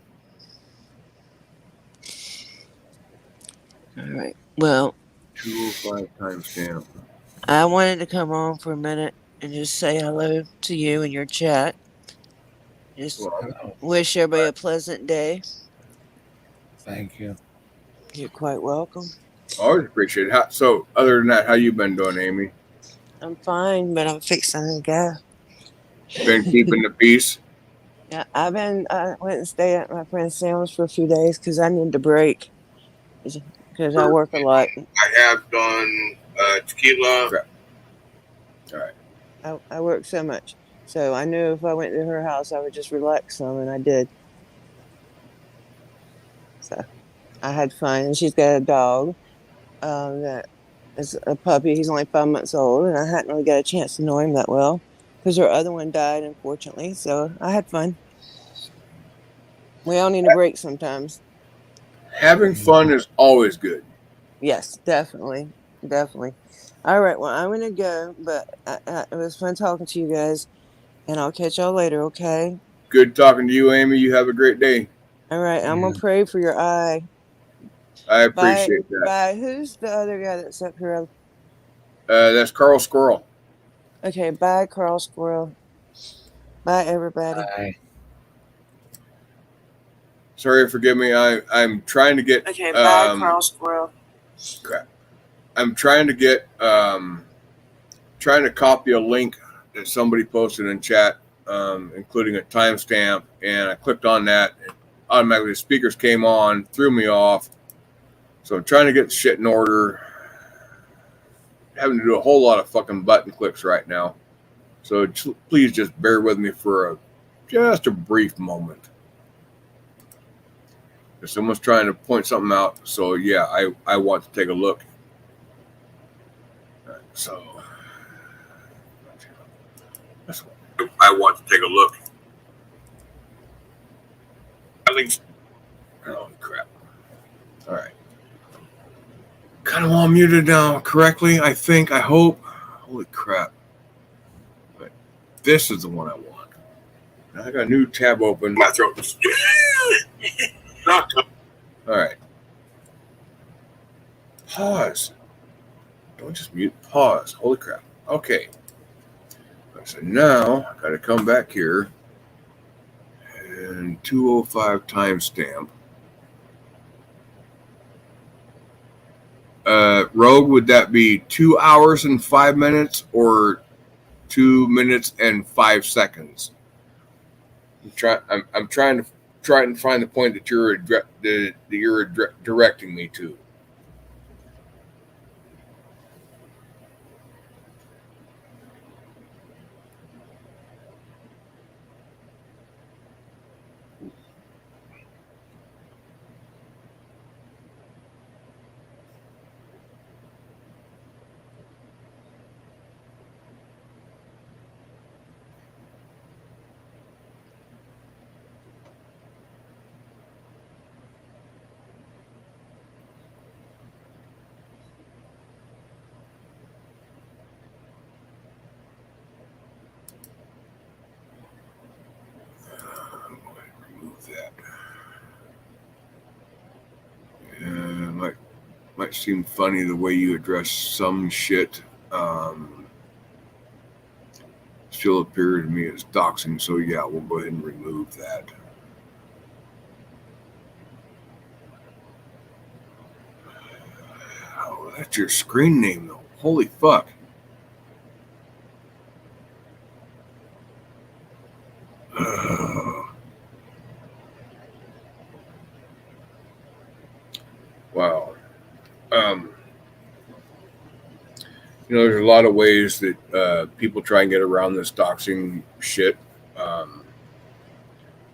All right. Well, 205 timestamp. I wanted to come on for a minute and just say hello to you and your chat. Just wish everybody a pleasant day. Thank you. You're quite welcome. Always appreciate it. So, other than that, how you been doing, Amy? I'm fine, but I'm fixing to go. Been keeping the peace? Yeah, I went and stayed at my friend Sam's for a few days because I need a break because I work a lot. I have done tequila. Crap. All right. I work so much. So I knew if I went to her house, I would just relax some, and I did. So I had fun. And she's got a dog that is a puppy. He's only 5 months old, and I hadn't really got a chance to know him that well because her other one died, unfortunately. So I had fun. We all need a break sometimes. Having fun is always good. Yes, definitely. Definitely. All right. Well, I'm going to go, but it was fun talking to you guys, and I'll catch y'all later, okay? Good talking to you, Amy. You have a great day. All right. I'm going to pray for your eye. I appreciate that. Bye. Who's the other guy that's up here? That's Carl Squirrel. Okay. Bye, Carl Squirrel. Bye, everybody. Bye. Sorry, forgive me. I'm trying to get. Okay. Bye, Carl Squirrel. Crap. I'm trying to get trying to copy a link that somebody posted in chat, including a timestamp, and I clicked on that. And automatically, the speakers came on, threw me off. So I'm trying to get shit in order. Having to do a whole lot of fucking button clicks right now. So please just bear with me for just a brief moment. If someone's trying to point something out, so yeah, I want to take a look. So that's what I want to take a look. Oh crap! All right, kind of all muted now correctly. I think. I hope. Holy crap! But this is the one I want. Now I got a new tab open. My throat is all right. Pause. Don't just mute. Pause. Holy crap. Okay. So now I got to come back here and 205 timestamp. Rogue, would that be 2 hours and 5 minutes or 2 minutes and 5 seconds? I'm trying to find the point that you're directing me to. Might seem funny the way you address some shit. Still appear to me as doxing, so yeah, we'll go ahead and remove that. Oh, that's your screen name though. Holy fuck. Wow. There's a lot of ways that people try and get around this doxing shit.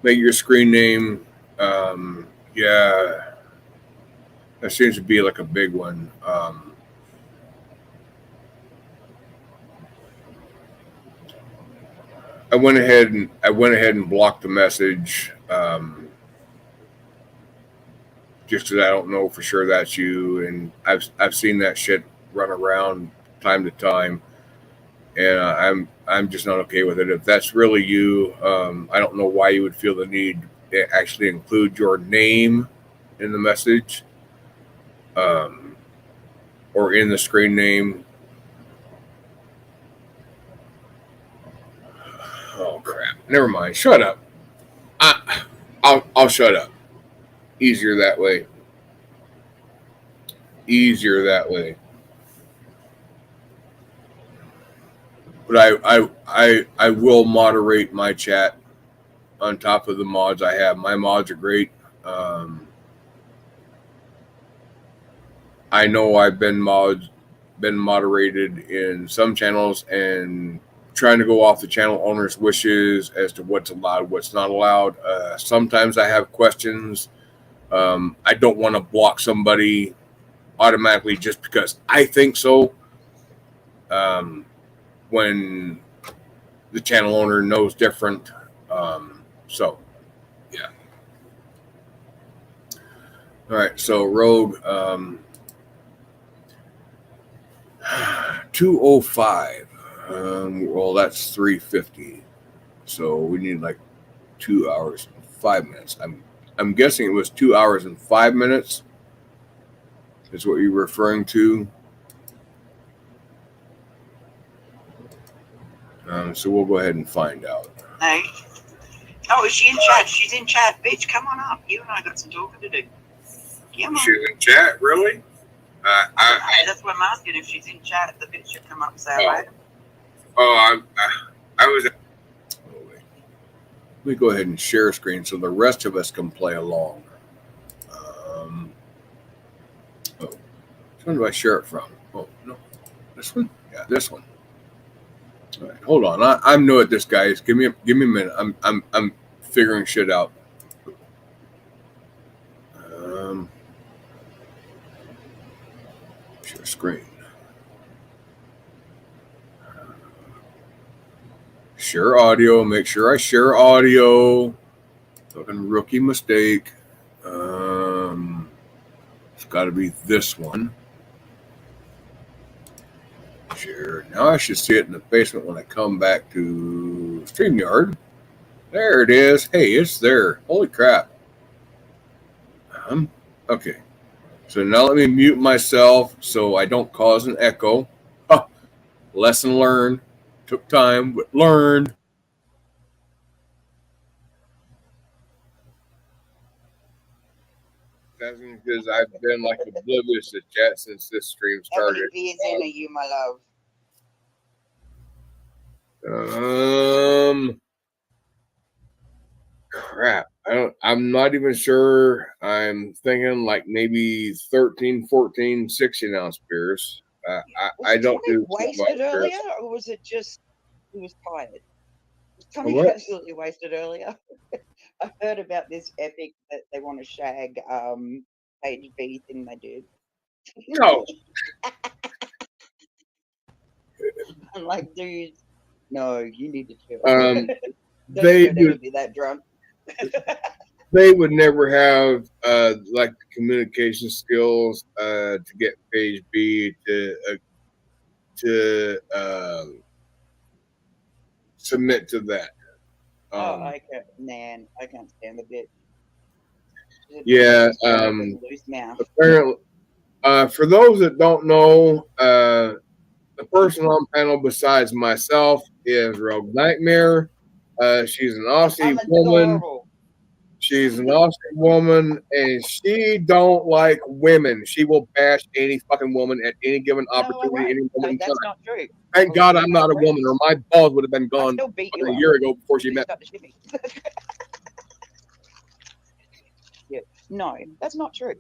Make your screen name. Yeah, that seems to be like a big one. I went ahead and blocked the message. Just because I don't know for sure that's you, and I've seen that shit run around time to time, and I'm just not okay with it. If that's really you, I don't know why you would feel the need to actually include your name in the message, or in the screen name. Oh crap! Never mind. Shut up. I'll shut up. Easier that way. easier that way. But I will moderate my chat on top of the mods I have. My mods are great. I know I've been moderated in some channels and trying to go off the channel owner's wishes as to what's allowed, what's not allowed. Sometimes I have questions. I don't want to block somebody automatically just because I think so. When the channel owner knows different. So, yeah. All right. So, Rogue 205. Well, that's 350. So we need like 2 hours and 5 minutes. I'm guessing it was 2 hours and 5 minutes. Is what you're referring to. So we'll go ahead and find out. Hey. Oh, is she in chat? She's in chat. Bitch, come on up. You and I got some talking to do. Come on. She's in chat, really? Hey, that's what I'm asking. If she's in chat, the bitch should come up and say hello. I was. Oh, wait. Let me go ahead and share screen so the rest of us can play along. Which one do I share it from? Oh, no. This one? Yeah, this one. All right, hold on. I'm new at this, guys. Give me a minute. I'm figuring shit out. Share screen. Share audio. Make sure I share audio. Fucking rookie mistake. It's got to be this one. Share. Now I should see it in the basement when I come back to StreamYard. There it is. Hey, it's there. Holy crap. Okay. So now let me mute myself so I don't cause an echo. Huh. Lesson learned. Took time, but learned. That's because I've been like oblivious to chat since this stream started. How many beers in are you, my love? Crap. I'm not even sure. I'm thinking like maybe 13, 14, 16-ounce beers. I don't do wasted earlier, or was it just he was tired? Was Tommy absolutely wasted earlier? I heard about this epic that they want to shag Page B thing they did. No. I'm like, dude, no, you need to chill. They would be that drunk. They would never have like the communication skills to get Page B to submit to that. I can't stand the bitch. Yeah. Loose mouth. Apparently, for those that don't know, the person on panel besides myself is Rogue Nightmare. She's an Aussie woman. She's an Aussie woman, and she don't like women. She will bash any fucking woman at any given opportunity. Any moment that's not true. Thank God I'm not a woman, or my balls would have been gone a year ago before she met. Yeah. No, that's not true.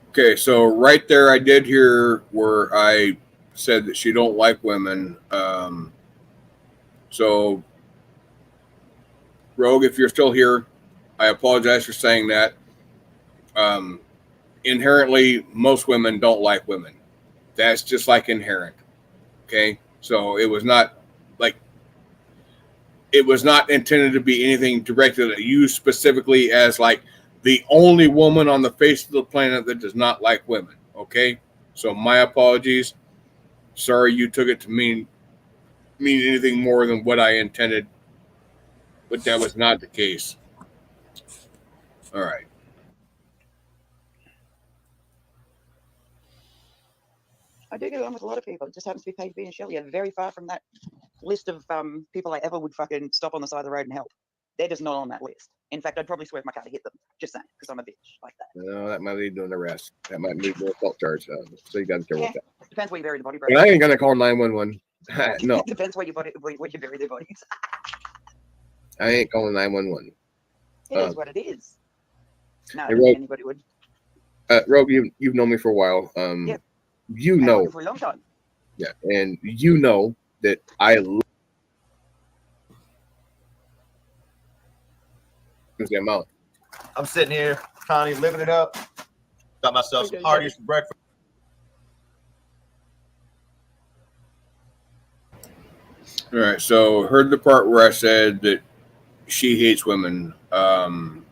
Okay, so right there, I did hear where I said that she don't like women. So, Rogue, if you're still here, I apologize for saying that. Inherently, most women don't like women. That's just like inherent. Okay, so it was not intended to be anything directed at you specifically as like the only woman on the face of the planet that does not like women. Okay, so my apologies. Sorry you took it to mean anything more than what I intended, but that was not the case. All right. I do get along with a lot of people. It just happens to be Paige B and Shelley are very far from that list of people I ever would fucking stop on the side of the road and help. They're just not on that list. In fact, I'd probably swerve my car to hit them. Just saying, because I'm a bitch like that. No, that might lead to an arrest. That might lead to a assault charge. So you got to be careful Yeah. with that. Depends where you bury the body, bro. And I ain't gonna call 911. No, Depends where you bury the bodies. I ain't calling 911. It is what it is. No, I Hey, don't think Rogue. anybody would. Rogue, you've known me for a while. Yep. You I've known know, you for a long time. yeah, and you know that I love the amount. I'm sitting here, Connie, living it up. Got myself some Hardee's for breakfast. All right, so heard the part where I said that she hates women. I'm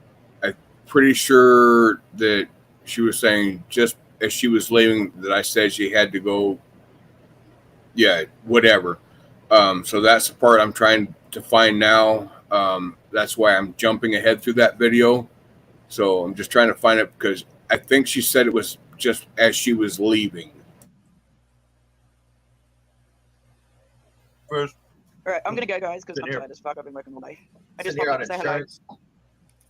pretty sure that she was saying just as she was leaving that I said she had to go. Yeah, whatever. So that's the part I'm trying to find now. That's why I'm jumping ahead through that video. So I'm just trying to find it because I think she said it was just as she was leaving. First, All right, I'm gonna go, guys, because Sit I'm here. tired as fuck. I've been working all day. I just sitting here popped on up to say hello. insurance.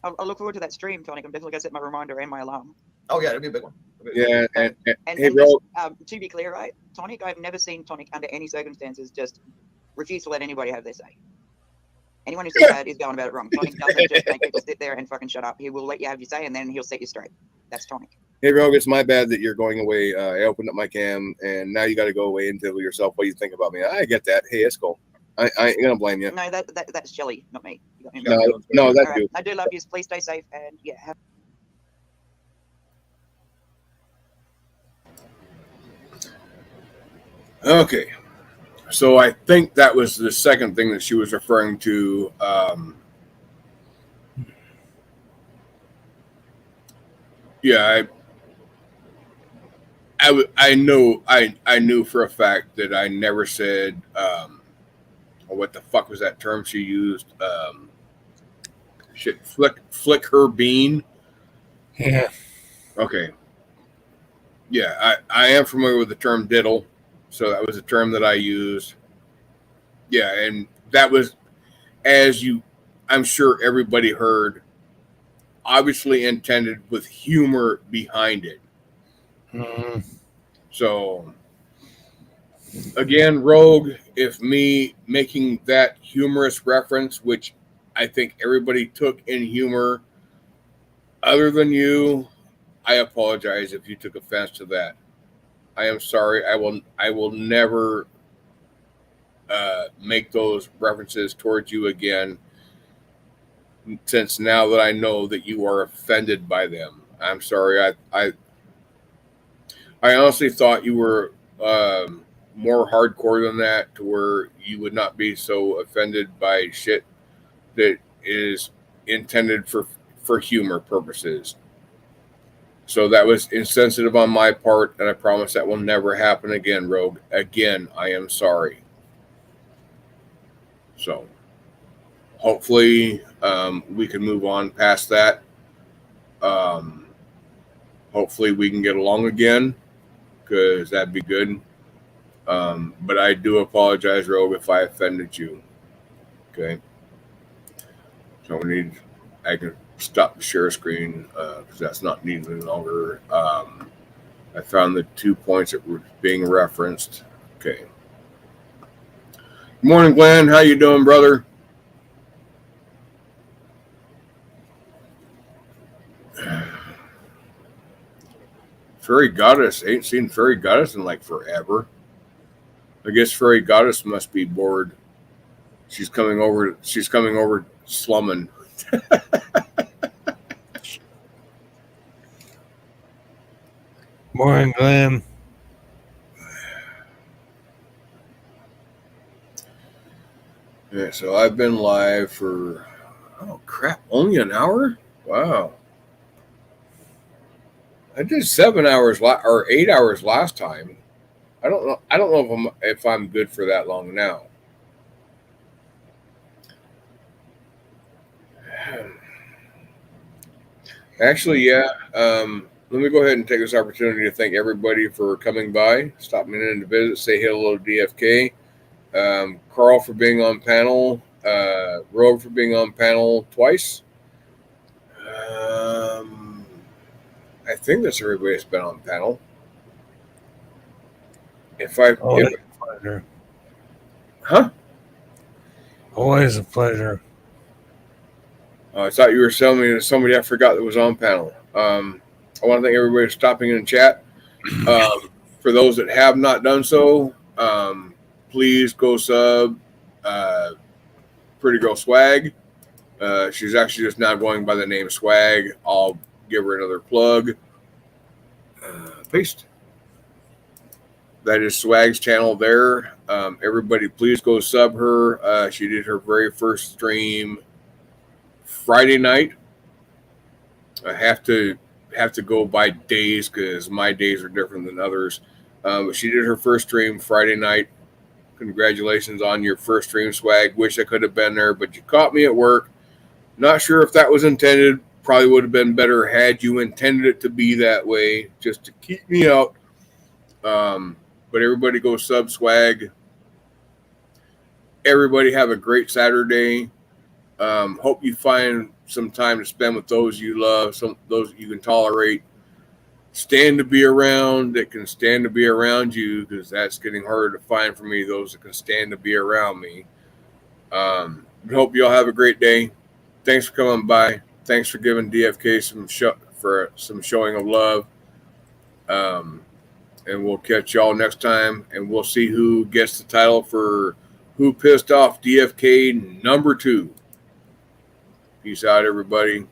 I'll look forward to that stream, Tonic. I'm definitely gonna set my reminder and my alarm. Oh yeah, it'll be a big one. Yeah, and And, hey, and bro. just, to be clear, right, Tonic, I've never seen Tonic under any circumstances just refuse to let anybody have their say. Anyone who says that is going about it wrong. Tonic doesn't just make people sit there and fucking shut up. He will let you have your say, and then he'll set you straight. That's Tonic. Hey, Rogue, it's my bad that you're going away. I opened up my cam, and now you got to go away and tell yourself what you think about me. I get that. Hey, it's cool. I ain't gonna blame you. No, that's Shelly, not me. You got me No, wrong. no, All that's right, you. I do love you. Please stay safe, and yeah, have Okay. So I think that was the second thing that she was referring to. Yeah, I knew for a fact that I never said what the fuck was that term she used? Shit, flick her bean. Yeah. Okay. Yeah, I am familiar with the term diddle, so that was a term that I used. Yeah, and that was, I'm sure everybody heard, obviously intended with humor behind it. Mm-hmm. So, again, Rogue, if me making that humorous reference, which I think everybody took in humor, other than you, I apologize if you took offense to that. I am sorry. I will never make those references towards you again, since now that I know that you are offended by them. I'm sorry. I honestly thought you were more hardcore than that, to where you would not be so offended by shit that is intended for humor purposes. So that was insensitive on my part, and I promise that will never happen again, Rogue. Again, I am sorry. So hopefully we can move on past that. Hopefully we can get along again, because that'd be good. But I do apologize, Rogue, if I offended you. Okay. So I can stop the share screen because that's not needed any longer. I found the 2 points that were being referenced. Okay. Good morning, Glenn. How you doing, brother? Fairy Goddess. Ain't seen Fairy Goddess in like forever. I guess Fairy Goddess must be bored. She's coming over slumming. Morning, Glenn. Yeah, so I've been live for, oh crap, only an hour? Wow. I did 7 hours or 8 hours last time. I don't know if I'm good for that long now. Actually, yeah. Let me go ahead and take this opportunity to thank everybody for coming by, stopping in to visit, say hello to DFK. Carl for being on panel. Rogue for being on panel twice. I think that's everybody that's been on panel. Always a pleasure. Huh? Always a pleasure. I thought you were telling me that somebody I forgot that was on panel. I want to thank everybody for stopping in the chat. For those that have not done so, please go sub Pretty Girl Swag. She's actually just now going by the name Swag. I'll give her another plug. Paste. That is Swag's channel there. Everybody, please go sub her. She did her very first stream Friday night. I have to go by days because my days are different than others. But she did her first stream Friday night. Congratulations on your first stream, Swag. Wish I could have been there, but you caught me at work. Not sure if that was intended. Probably would have been better had you intended it to be that way, just to keep me out. But everybody go sub Swag. Everybody have a great Saturday. Hope you find some time to spend with those you love, those you can tolerate. Stand to be around that can stand to be around you, because that's getting harder to find for me, those that can stand to be around me. Hope you all have a great day. Thanks for coming by. Thanks for giving DFK some showing of love. And we'll catch y'all next time, and we'll see who gets the title for Who Pissed Off DFK #2. Peace out, everybody.